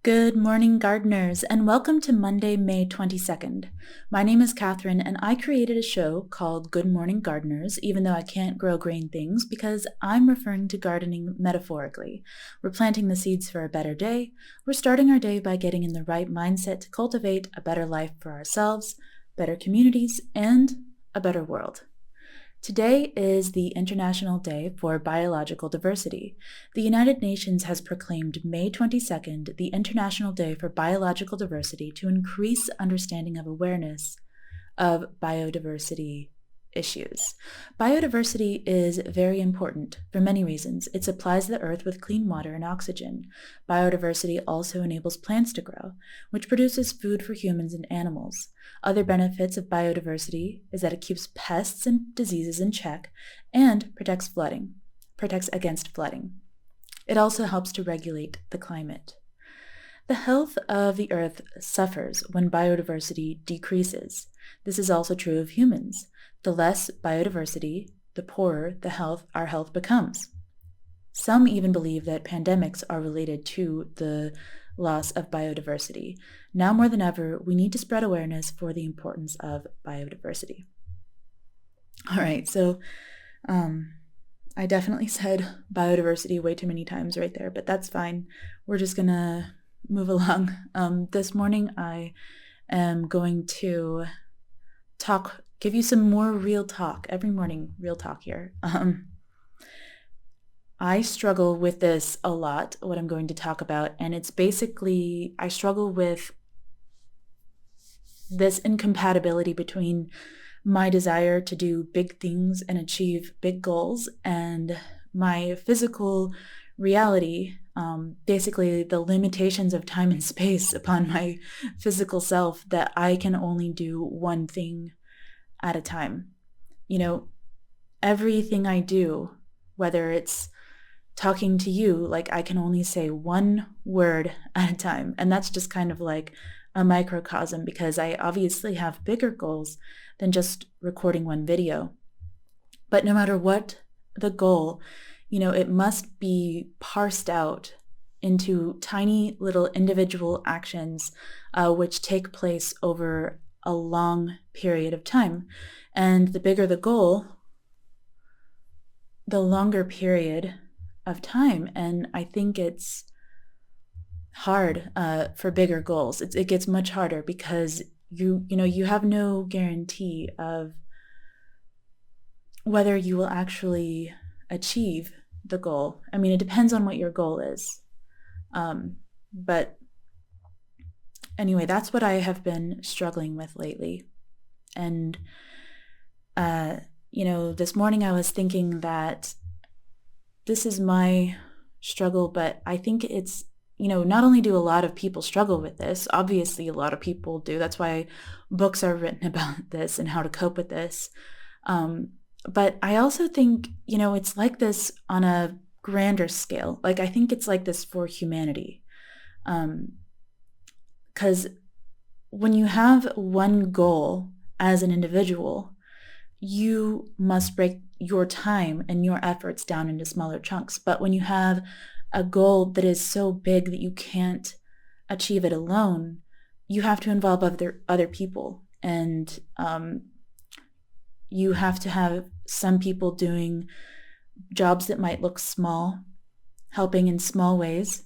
Good morning, gardeners, and welcome to Monday, May 22nd. My name is Catherine, and I created a show called Good Morning Gardeners, even though I can't grow green things, because I'm referring to gardening metaphorically. We're planting the seeds for a better day. We're starting our day by getting in the right mindset to cultivate a better life for ourselves, better communities, and a better world. Today is the International Day for Biological Diversity. The United Nations has proclaimed May 22nd the International Day for Biological Diversity to increase understanding of awareness of biodiversity issues. Biodiversity is very important for many reasons. It supplies the earth with clean water and oxygen. Biodiversity also enables plants to grow, which produces food for humans and animals. Other benefits of biodiversity is that it keeps pests and diseases in check and protects against flooding. It also helps to regulate the climate. The health of the earth suffers when biodiversity decreases. This is also true of humans. The less biodiversity, the poorer our health becomes. Some even believe that pandemics are related to the loss of biodiversity. Now more than ever, we need to spread awareness for the importance of biodiversity. All right, so I definitely said biodiversity way too many times right there, but that's fine. We're just gonna move along. This morning I am going to give you some more real talk. Every morning, real talk here. I struggle with this a lot, what I'm going to talk about, and it's basically, I struggle with this incompatibility between my desire to do big things and achieve big goals and my physical reality, basically the limitations of time and space upon my physical self, that I can only do one thing at a time. You know, everything I do, whether it's talking to you, like I can only say one word at a time. And that's just kind of like a microcosm because I obviously have bigger goals than just recording one video. But no matter what the goal, it must be parsed out into tiny little individual actions, which take place over a long period of time. And the bigger the goal, the longer period of time. And I think it's hard for bigger goals. It gets much harder because you have no guarantee of whether you will actually achieve the goal. I mean, it depends on what your goal is. But anyway, that's what I have been struggling with lately. And, this morning I was thinking that this is my struggle, but I think it's, not only do a lot of people struggle with this, obviously a lot of people do. That's why books are written about this and how to cope with this. But I also think, it's like this on a grander scale. Like, I think it's like this for humanity. Because when you have one goal as an individual, you must break your time and your efforts down into smaller chunks. But when you have a goal that is so big that you can't achieve it alone, you have to involve other people. And you have to have some people doing jobs that might look small, helping in small ways,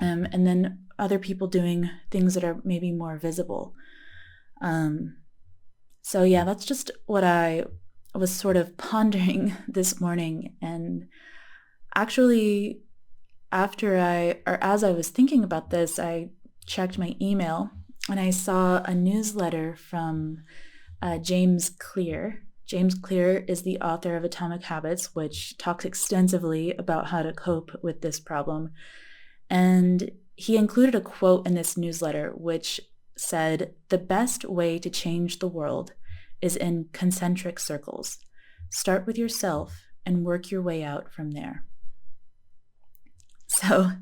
and then other people doing things that are maybe more visible. So yeah, that's just what I was sort of pondering this morning. And actually, as I was thinking about this, I checked my email and I saw a newsletter from James Clear. James Clear is the author of Atomic Habits, which talks extensively about how to cope with this problem. And he included a quote in this newsletter, which said, "The best way to change the world is in concentric circles. Start with yourself and work your way out from there." So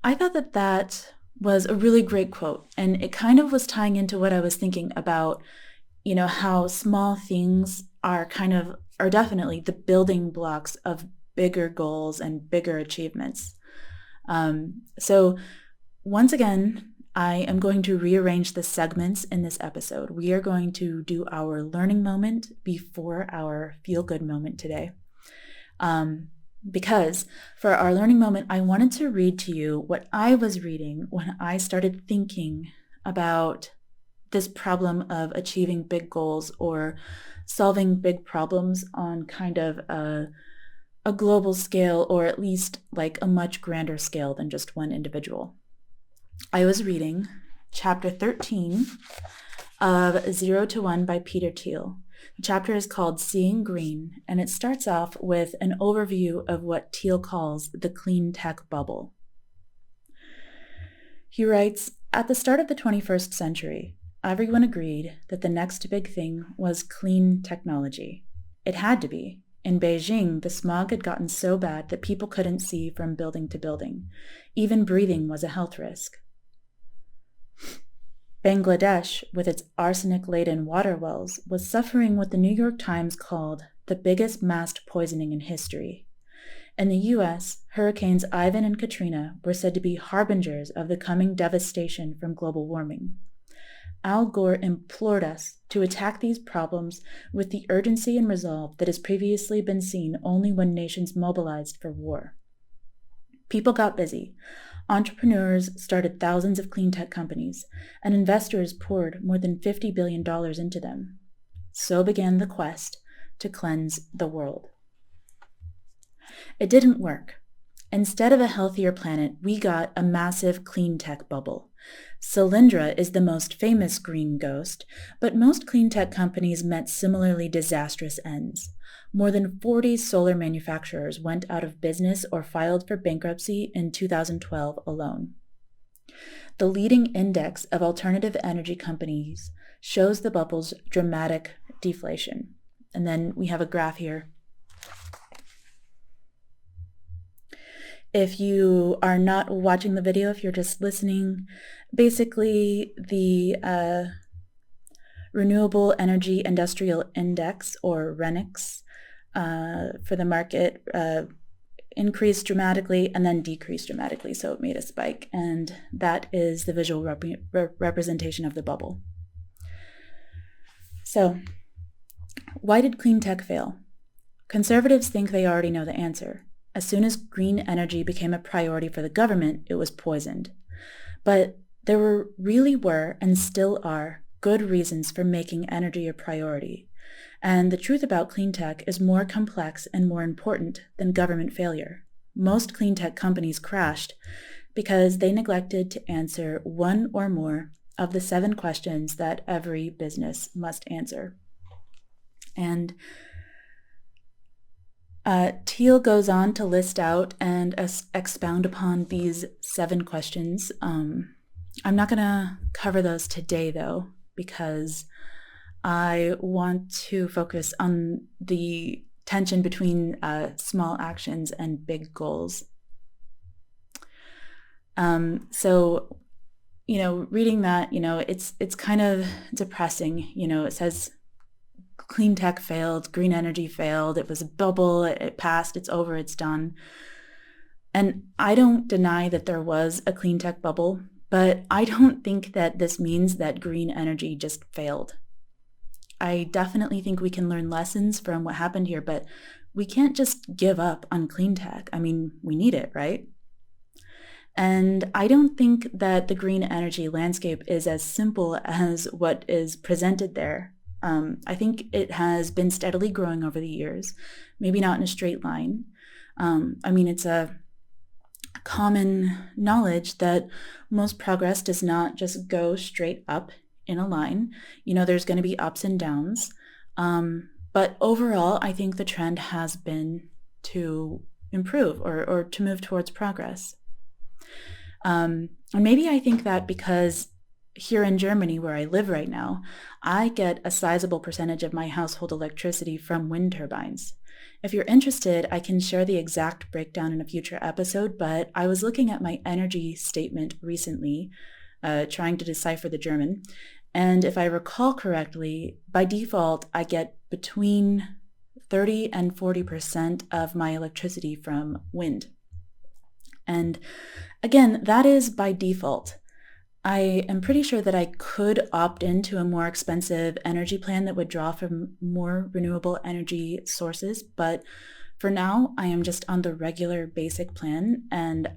I thought that was a really great quote. And it kind of was tying into what I was thinking about, how small things are definitely the building blocks of bigger goals and bigger achievements. So Once again, I am going to rearrange the segments in this episode. We are going to do our learning moment before our feel-good moment today. Because for our learning moment, I wanted to read to you what I was reading when I started thinking about this problem of achieving big goals or solving big problems on kind of a global scale, or at least like a much grander scale than just one individual. I was reading chapter 13 of 0 to 1 by Peter Thiel. The chapter is called Seeing Green, and it starts off with an overview of what Thiel calls the cleantech bubble. He writes, "At the start of the 21st century, everyone agreed that the next big thing was clean technology. It had to be. In Beijing, the smog had gotten so bad that people couldn't see from building to building. Even breathing was a health risk. Bangladesh, with its arsenic-laden water wells, was suffering what the New York Times called the biggest mass poisoning in history. In the U.S., hurricanes Ivan and Katrina were said to be harbingers of the coming devastation from global warming. Al Gore implored us to attack these problems with the urgency and resolve that has previously been seen only when nations mobilized for war. People got busy. Entrepreneurs started thousands of cleantech companies, and investors poured more than $50 billion into them. So began the quest to cleanse the world. It didn't work. Instead of a healthier planet, we got a massive cleantech bubble. Solyndra is the most famous green ghost, but most cleantech companies met similarly disastrous ends. More than 40 solar manufacturers went out of business or filed for bankruptcy in 2012 alone. The leading index of alternative energy companies shows the bubble's dramatic deflation. And then we have a graph here. If you are not watching the video, if you're just listening, basically the Renewable Energy Industrial Index, or RENIX, for the market increased dramatically and then decreased dramatically, so it made a spike, and that is the visual representation of the bubble. So, why did clean tech fail? Conservatives think they already know the answer. As soon as green energy became a priority for the government, it was poisoned. But there really were, and still are, good reasons for making energy a priority. And the truth about clean tech is more complex and more important than government failure. Most clean tech companies crashed because they neglected to answer one or more of the 7 questions that every business must answer. And Thiel goes on to list out and expound upon these 7 questions. I'm not going to cover those today, though, because I want to focus on the tension between small actions and big goals. So, reading that, it's kind of depressing. It says clean tech failed, green energy failed, it was a bubble, it passed, it's over, it's done. And I don't deny that there was a clean tech bubble, but I don't think that this means that green energy just failed. I definitely think we can learn lessons from what happened here, but we can't just give up on clean tech. I mean, we need it, right? And I don't think that the green energy landscape is as simple as what is presented there. I think it has been steadily growing over the years, maybe not in a straight line. It's a common knowledge that most progress does not just go straight up in a line. There's going to be ups and downs. But overall, I think the trend has been to improve or to move towards progress. And maybe I think that because here in Germany, where I live right now, I get a sizable percentage of my household electricity from wind turbines. If you're interested, I can share the exact breakdown in a future episode, but I was looking at my energy statement recently, trying to decipher the German, and if I recall correctly, by default, I get between 30 and 40% of my electricity from wind. And again, that is by default. I am pretty sure that I could opt into a more expensive energy plan that would draw from more renewable energy sources, but for now, I am just on the regular basic plan, and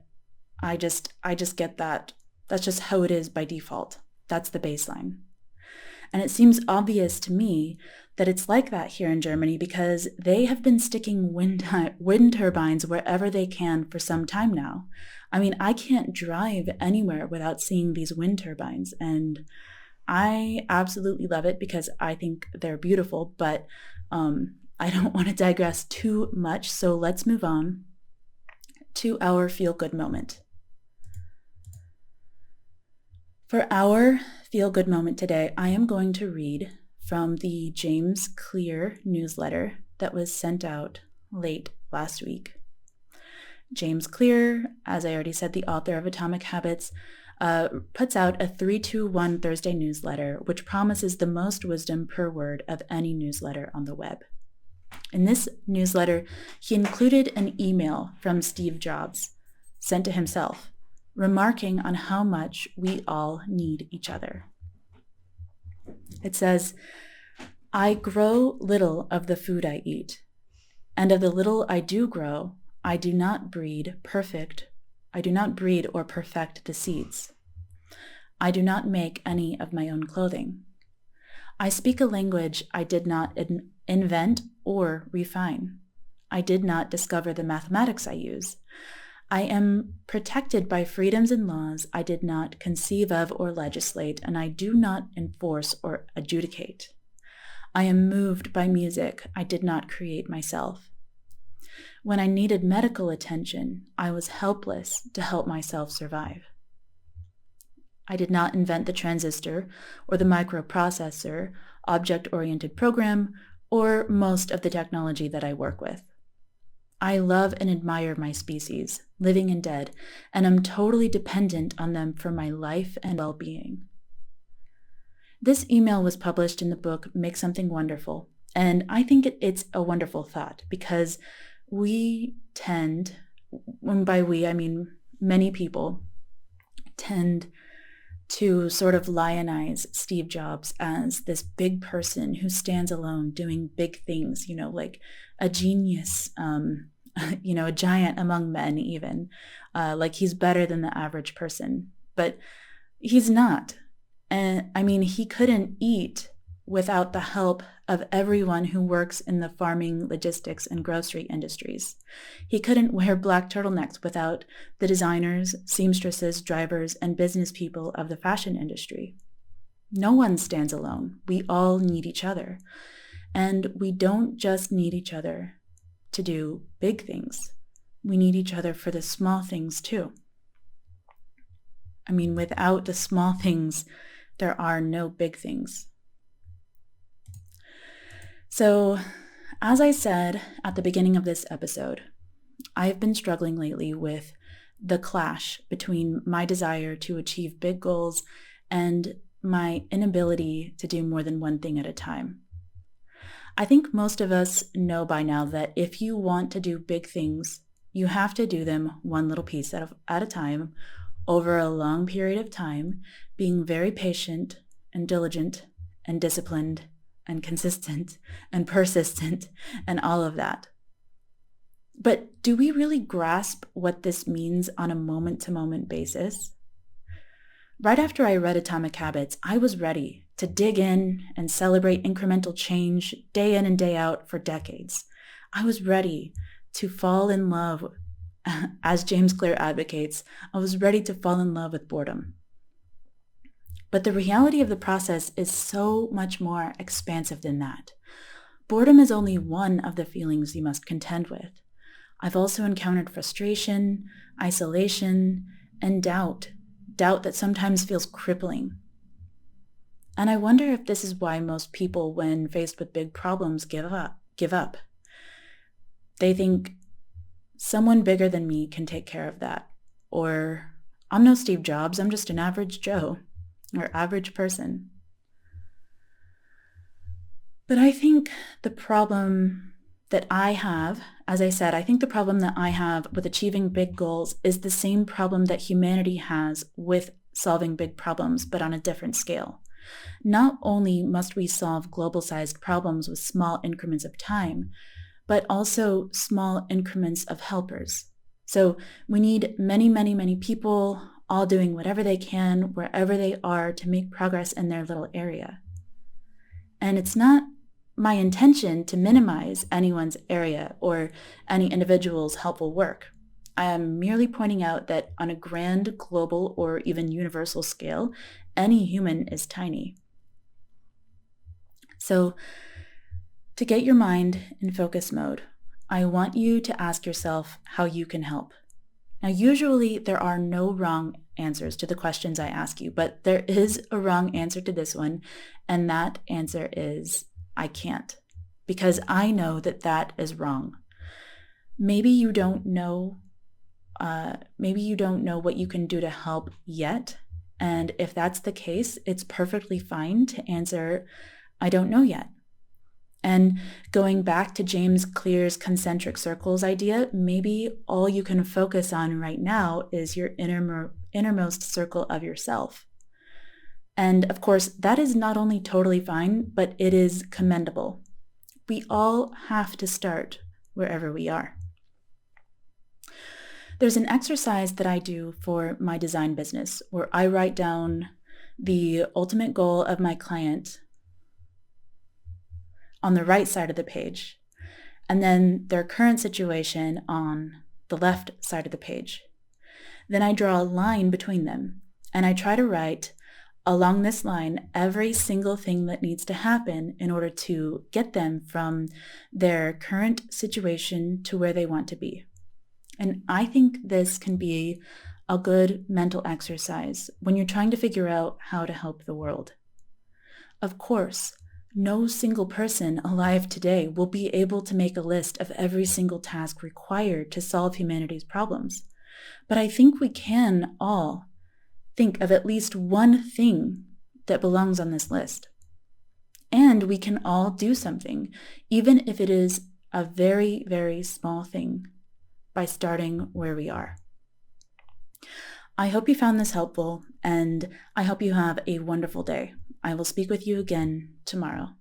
I just get that. That's just how it is by default. That's the baseline. And it seems obvious to me that it's like that here in Germany because they have been sticking wind turbines wherever they can for some time now. I mean, I can't drive anywhere without seeing these wind turbines, and I absolutely love it because I think they're beautiful, but I don't want to digress too much, so let's move on to our feel-good moment. For our feel-good moment today, I am going to read from the James Clear newsletter that was sent out late last week. James Clear, as I already said, the author of Atomic Habits, puts out a 3-2-1 Thursday newsletter, which promises the most wisdom per word of any newsletter on the web. In this newsletter, he included an email from Steve Jobs, sent to himself, remarking on how much we all need each other. It says, "I grow little of the food I eat, and of the little I do grow, I do not breed or perfect the seeds. I do not make any of my own clothing. I speak a language I did not invent or refine. I did not discover the mathematics I use. I am protected by freedoms and laws I did not conceive of or legislate, and I do not enforce or adjudicate. I am moved by music I did not create myself. When I needed medical attention, I was helpless to help myself survive. I did not invent the transistor or the microprocessor, object-oriented program, or most of the technology that I work with. I love and admire my species, living and dead, and am totally dependent on them for my life and well-being." This email was published in the book Make Something Wonderful, and I think it's a wonderful thought because we tend, and by we I mean many people, tend to sort of lionize Steve Jobs as this big person who stands alone doing big things, like a genius, a giant among men even, like he's better than the average person. But he's not. And I mean, he couldn't eat without the help of everyone who works in the farming, logistics, and grocery industries. He couldn't wear black turtlenecks without the designers, seamstresses, drivers, and business people of the fashion industry. No one stands alone. We all need each other. And we don't just need each other to do big things. We need each other for the small things too. I mean, without the small things, there are no big things. So, as I said at the beginning of this episode, I've been struggling lately with the clash between my desire to achieve big goals and my inability to do more than one thing at a time. I think most of us know by now that if you want to do big things, you have to do them one little piece at a time over a long period of time, being very patient and diligent and disciplined and consistent and persistent and all of that. But do we really grasp what this means on a moment-to-moment basis? Right after I read Atomic Habits, I was ready to dig in and celebrate incremental change day in and day out for decades. I was ready to fall in love, as James Clear advocates, I was ready to fall in love with boredom. But the reality of the process is so much more expansive than that. Boredom is only one of the feelings you must contend with. I've also encountered frustration, isolation, and doubt that sometimes feels crippling. And I wonder if this is why most people, when faced with big problems, give up. They think, someone bigger than me can take care of that. Or, I'm no Steve Jobs, I'm just an average Joe, or average person. But I think the problem that I have, as I said, I think the problem that I have with achieving big goals is the same problem that humanity has with solving big problems, but on a different scale. Not only must we solve global-sized problems with small increments of time, but also small increments of helpers. So we need many, many, many people all doing whatever they can, wherever they are, to make progress in their little area. And it's not my intention to minimize anyone's area or any individual's helpful work. I am merely pointing out that on a grand, global, or even universal scale, any human is tiny. So, to get your mind in focus mode, I want you to ask yourself how you can help. Now, usually there are no wrong answers to the questions I ask you, but there is a wrong answer to this one, and that answer is, I can't, because I know that that is wrong. Maybe you don't know what you can do to help yet, and if that's the case, it's perfectly fine to answer, I don't know yet. And going back to James Clear's concentric circles idea, maybe all you can focus on right now is your innermost circle of yourself. And of course, that is not only totally fine, but it is commendable. We all have to start wherever we are. There's an exercise that I do for my design business where I write down the ultimate goal of my client on the right side of the page, and then their current situation on the left side of the page. Then I draw a line between them, and I try to write along this line every single thing that needs to happen in order to get them from their current situation to where they want to be. And I think this can be a good mental exercise when you're trying to figure out how to help the world. Of course, no single person alive today will be able to make a list of every single task required to solve humanity's problems. But I think we can all think of at least one thing that belongs on this list. And we can all do something, even if it is a very, very small thing, by starting where we are. I hope you found this helpful, and I hope you have a wonderful day. I will speak with you again tomorrow.